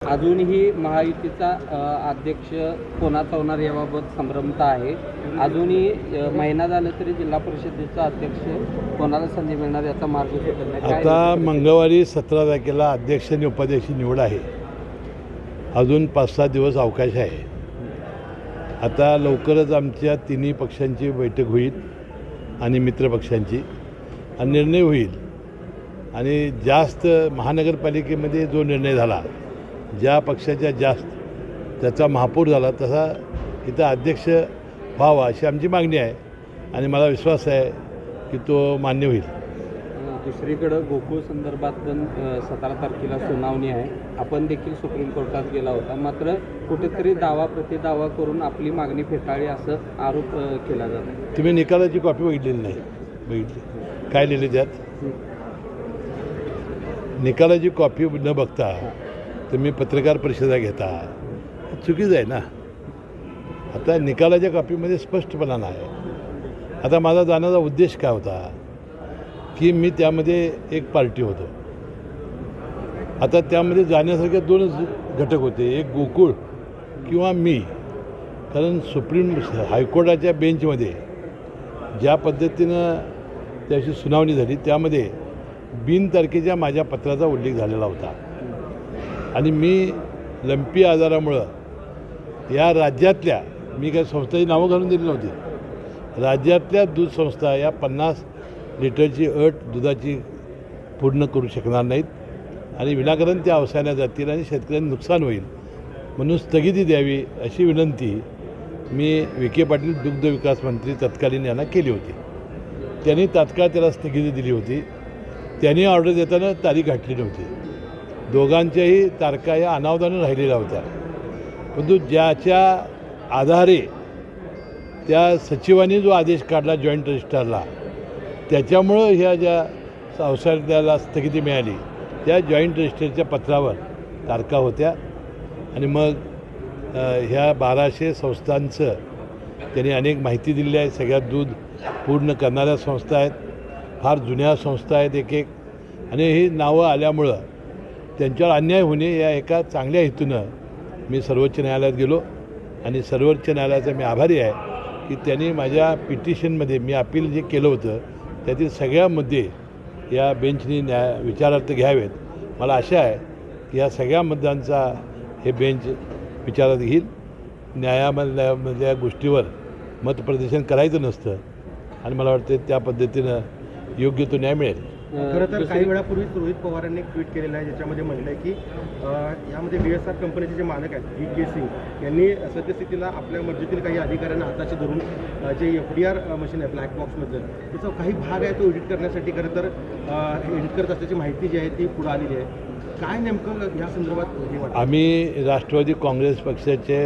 अजूनही महायुतीचा अध्यक्ष कोणाचा होणार याबाबत संभ्रमता आहे. अजूनही महिना झाला तरी जिल्हा परिषदेचा अध्यक्ष कोणाला संधी मिळणार याचा मार्ग शोधत नाही. आता मंगळवारी 17 तारखेला अध्यक्ष आणि उपाध्यक्ष निवड आहे. अजून 5-6 दिवस अवकाश आहे. आता लवकरच आमच्या तिन्ही पक्षांची बैठक होईल आणि मित्रपक्षांची आणि निर्णय होईल. आणि जास्त महानगरपालिकेमध्ये जो निर्णय झाला, ज्या पक्षाच्या जास्त त्याचा महापौर झाला, तसा इथं अध्यक्ष व्हावा अशी आमची मागणी आहे आणि मला विश्वास आहे की तो मान्य होईल. दुसरीकडं गोकुळ संदर्भात पण 17 तारखेला सुनावणी आहे. आपण देखील सुप्रीम कोर्टात गेला होता, मात्र कुठेतरी दावा प्रतिदावा करून आपली मागणी फेटाळली असं आरोप केला जातो. तुम्ही निकालाची कॉपी बघितलेली नाही? बघितली? काय लिहिले त्यात? निकालाची कॉपी न बघता तुम्ही पत्रकार परिषदा घेता, चुकीचं आहे ना. आता निकालाच्या कॉपीमध्ये स्पष्टपणा नाही. आता माझा जाण्याचा उद्देश काय होता की मी त्यामध्ये एक पार्टी होतो. आता त्यामध्ये जाण्यासारखे 2च घटक होते, एक गोकुळ किंवा मी. कारण सुप्रीम हायकोर्टाच्या बेंचमध्ये ज्या पद्धतीनं त्याची सुनावणी झाली त्यामध्ये बिनतारखेच्या माझ्या पत्राचा उल्लेख झालेला होता आणि मी लंपी आजारामुळं या राज्यातल्या, मी काही संस्थाची नावं घालून दिली नव्हती, राज्यातल्या दूध संस्था या 50 लिटरची अट दुधाची पूर्ण करू शकणार नाहीत आणि विनाकारण त्या अवसायाला जातील आणि शेतकऱ्यांना नुकसान होईल, म्हणून स्थगिती द्यावी अशी विनंती मी विखे पाटील दुग्ध विकास मंत्री तत्कालीन यांना केली होती. त्यांनी तात्काळ त्याला स्थगिती दिली होती. त्यांनी ऑर्डर देताना तारीख घातली नव्हती. दोघांच्याही तारखा या अनावधानं राहिलेल्या होत्या. परंतु ज्याच्या आधारे त्या सचिवांनी जो आदेश काढला जॉईंट रजिस्ट्रारला, त्याच्यामुळं ह्या ज्या संस्थेला स्थगिती मिळाली त्या जॉईंट रजिस्ट्रारच्या पत्रावर तारखा होत्या. आणि मग ह्या 1200 संस्थांचं त्यांनी अनेक माहिती दिलेली आहे. सगळ्यात दूध पूर्ण करणाऱ्या संस्था आहेत, फार जुन्या संस्था आहेत एक एक, आणि ही नावं आल्यामुळं त्यांच्यावर अन्याय होणे या एका चांगल्या हेतूनं मी सर्वोच्च न्यायालयात गेलो आणि सर्वोच्च न्यायालयाचा मी आभारी आहे की त्यांनी माझ्या पिटिशनमध्ये मी अपील जे केलं होतं त्यातील सगळ्या मुद्दे या बेंचनी विचारार्थ घ्यावेत. मला आशा आहे की या सगळ्या मुद्द्यांचा हे बेंच विचारात घेईल. न्यायालयामधल्या गोष्टीवर मतप्रदर्शन करायचं नसतं आणि मला वाटतं त्या पद्धतीनं योग्य तो न्याय मिळेल. खरं तर काही वेळापूर्वी रोहित पवारांनी एक ट्विट केलेलं आहे, ज्याच्यामध्ये म्हटलं आहे की यामध्ये BSR कंपनीचे जे मालक आहेत VK सिंग यांनी सद्यस्थितीला आपल्या मर्जीतील काही अधिकाऱ्यांना हाताशी धरून जे FDR मशीन आहे ब्लॅक बॉक्समधलं, त्याचा काही भाग आहे तो एडिट करण्यासाठी खरं तर एडिट करत असल्याची माहिती जी आहे ती पुढे आलेली आहे. काय नेमकं या संदर्भात? आम्ही राष्ट्रवादी काँग्रेस पक्षाचे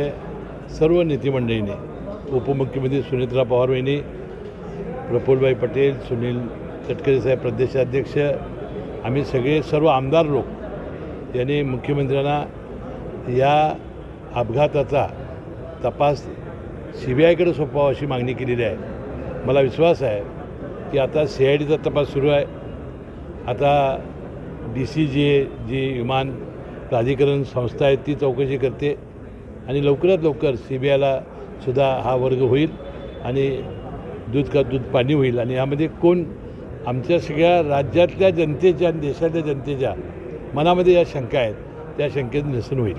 सर्व नेतेमंडळीने, उपमुख्यमंत्री सुनेत्रा पवार वहिनी, प्रफुल्लभाई पटेल, सुनील तटकरे साहेब प्रदेशाध्यक्ष, आम्ही सगळे सर्व आमदार लोक यांनी मुख्यमंत्र्यांना या अपघाताचा तपास CBIकडे सोपवावा अशी मागणी केलेली आहे. मला विश्वास आहे की आता CIDचा तपास सुरू आहे. आता DCGA जी विमान प्राधिकरण संस्था आहे ती चौकशी करते आणि लवकरात लवकर CBIला सुद्धा हा वर्ग होईल आणि दूध का दूध पाणी होईल. आणि यामध्ये कोण आमच्या सगळ्या राज्यातल्या जनतेच्या आणि देशातल्या जनतेच्या मनामध्ये या शंका आहेत, त्या शंकेत निरसन होईल.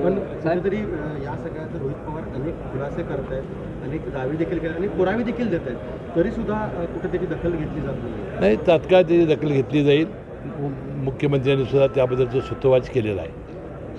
पण कुठेतरी या सगळ्यात रोहित पवार अनेक खुलासे करत आहेत, अनेक दावे देखील केले आणि पुरावे देखील देत आहेत, तरीसुद्धा कुठेतरी दखल घेतली जात नाही. तात्काळ त्याची दखल घेतली जाईल. मुख्यमंत्र्यांनी सुद्धा त्याबद्दलचं सूत्रवाच केलेला आहे.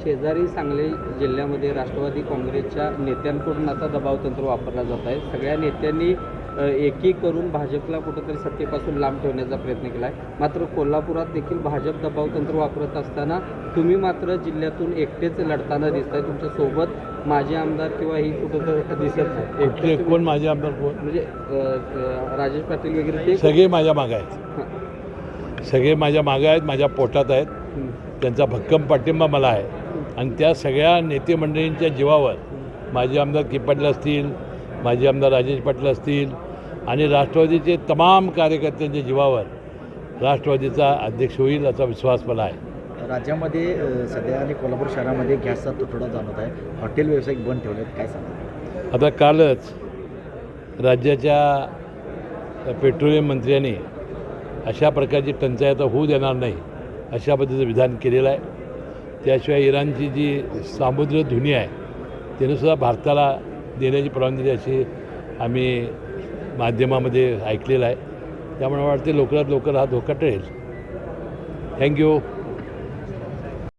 शेजारी सांगली जिल्ह्यामध्ये राष्ट्रवादी काँग्रेसच्या नेत्यांकडून आता दबावतंत्र वापरला जात आहे. सगळ्या नेत्यांनी एकी करून भाजपला कुठंतरी सत्तेपासून लांब ठेवण्याचा प्रयत्न केला आहे. मात्र कोल्हापुरात देखील भाजप दबावतंत्र वापरत असताना तुम्ही मात्र जिल्ह्यातून एकटेच लढताना दिसताय. तुमच्यासोबत माजी आमदार किंवा ही कुठंतरी दिसत एकटे कोण माजी आमदार कोण? म्हणजे राजेश पाटील वगैरे ते सगळे माझ्या मागं आहेत. सगळे माझ्या मागं आहेत, माझ्या पोटात आहेत. त्यांचा भक्कम पाठिंबा मला आहे आणि त्या सगळ्या नेते मंडळींच्या जीवावर माजी आमदार के पाटील असतील, माजी आमदार राजेश पाटील असतील आणि राष्ट्रवादीचे तमाम कार्यकर्त्यांच्या जीवावर राष्ट्रवादीचा अध्यक्ष होईल असा विश्वास मला आहे. राज्यामध्ये सध्या आणि कोल्हापूर शहरामध्ये गॅसचा तुटवडा जाणवत आहे. हॉटेल व्यावसायिक बंद ठेवले आहेत, काय सांगा? आता कालच राज्याच्या पेट्रोलियम मंत्र्यांनी अशा प्रकारची टंचाई आता होऊ देणार नाही अशा पद्धतीचं विधान केलेलं आहे. त्याशिवाय इराणची जी सामुद्रधुनी आहे त्यानुसुद्धा भारताला देण्याची परवानगी दिली अशी आम्ही माध्यमामध्ये ऐकलेलं आहे. त्यामुळे मला वाटते लवकरात लवकर हा धोका टळेल. थँक्यू.